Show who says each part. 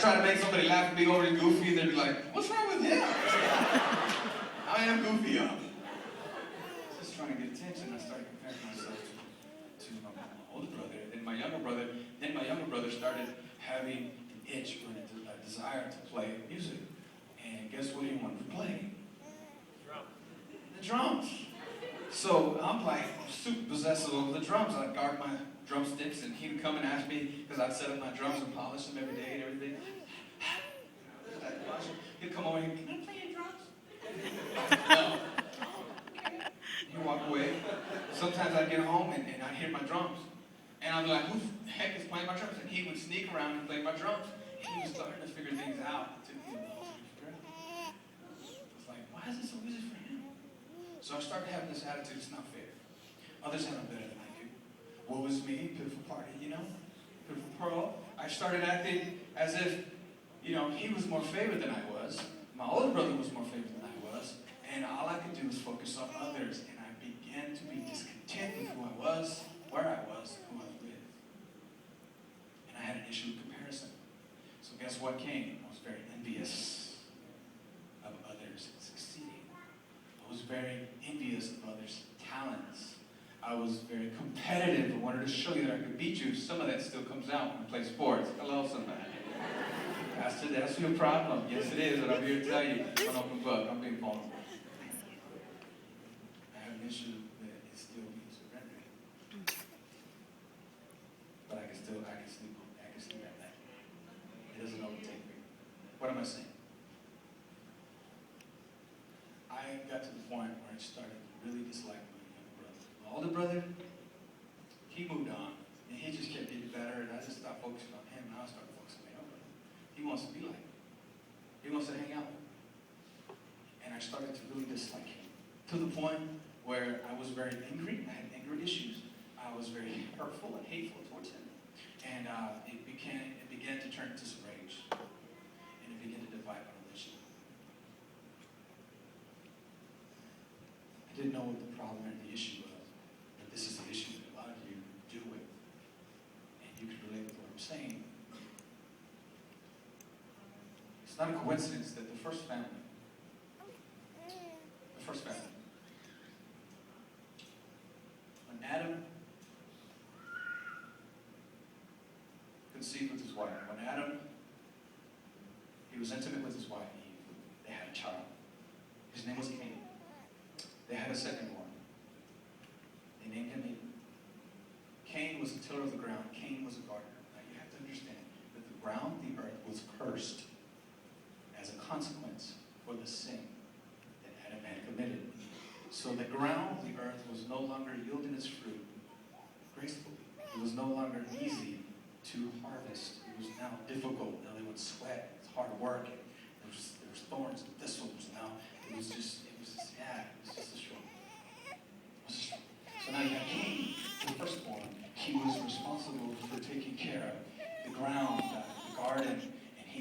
Speaker 1: try to make somebody laugh and be overly goofy, and they'd be like, what's wrong with him? I am goofy, y'all. Just trying to get attention. I started comparing myself to my older brother, then my younger brother. Then my younger brother started having an itch for a desire to play music. And guess what he wanted to play? The drums. So I'm like super possessive over the drums. I'd guard my drumsticks, and he would come and ask me, because I'd set up my drums and polish them every day and everything. He'd come over and he'd, can I play your drums? No. He'd walk away. Sometimes I'd get home and I'd hear my drums. And I'd be like, who the heck is playing my drums? And he would sneak around and play my drums. And he was starting to figure things out. It took me a while to figure it out. I was like, why is it so easy for him? So I started having this attitude, it's not fair. Others have it better than I do. Woe is me, pitiful party, you know? Pitiful pearl. I started acting as if, you know, he was more favored than I was. My older brother was more favored than I was. And all I could do was focus on others. And I began to be discontent with who I was, where I was, who I was with. And I had an issue with comparison. So guess what came? I was very envious of others succeeding. I was very envious of others' talents. I was very competitive. I wanted to show you that I could beat you. Some of that still comes out when I play sports. Hello, somebody. Pastor, that's your problem. Yes, it is, but I'm here to tell you, I'm an open book. I'm being vulnerable. I have an issue that is still being surrendered. But I can sleep at night. It doesn't overtake me. What am I saying? I got to the point where I started to really dislike my younger brother. My older brother, he moved on. And he just kept getting better, and I just stopped focusing on him, and I started focusing on my younger brother. He wants to be like me. He wants to hang out with me. And I started to really dislike him. To the point where I was very angry. I had anger issues. I was very hurtful and hateful towards him. And it began to turn into some rage. And it began to divide our relationship. I didn't know what the problem and the issue was. But this is the issue that a lot of you deal with. And you can relate with what I'm saying. It's not a coincidence that the first family, when Adam conceived with his wife, he was intimate with his wife, Eve, they had a child. His name was Cain. They had a second one. They named him Abel. Cain was a tiller of the ground. Cain was a gardener. Now you have to understand that the ground, the earth, was cursed as a consequence for the sin that Adam had committed. So the ground, the earth, was no longer yielding its fruit gracefully. It was no longer easy to harvest. It was now difficult. Now they would sweat. It's hard work. There was thorns and thistles. Now it was just a struggle. So now you have Cain, the firstborn. He was responsible for taking care of the ground, the garden,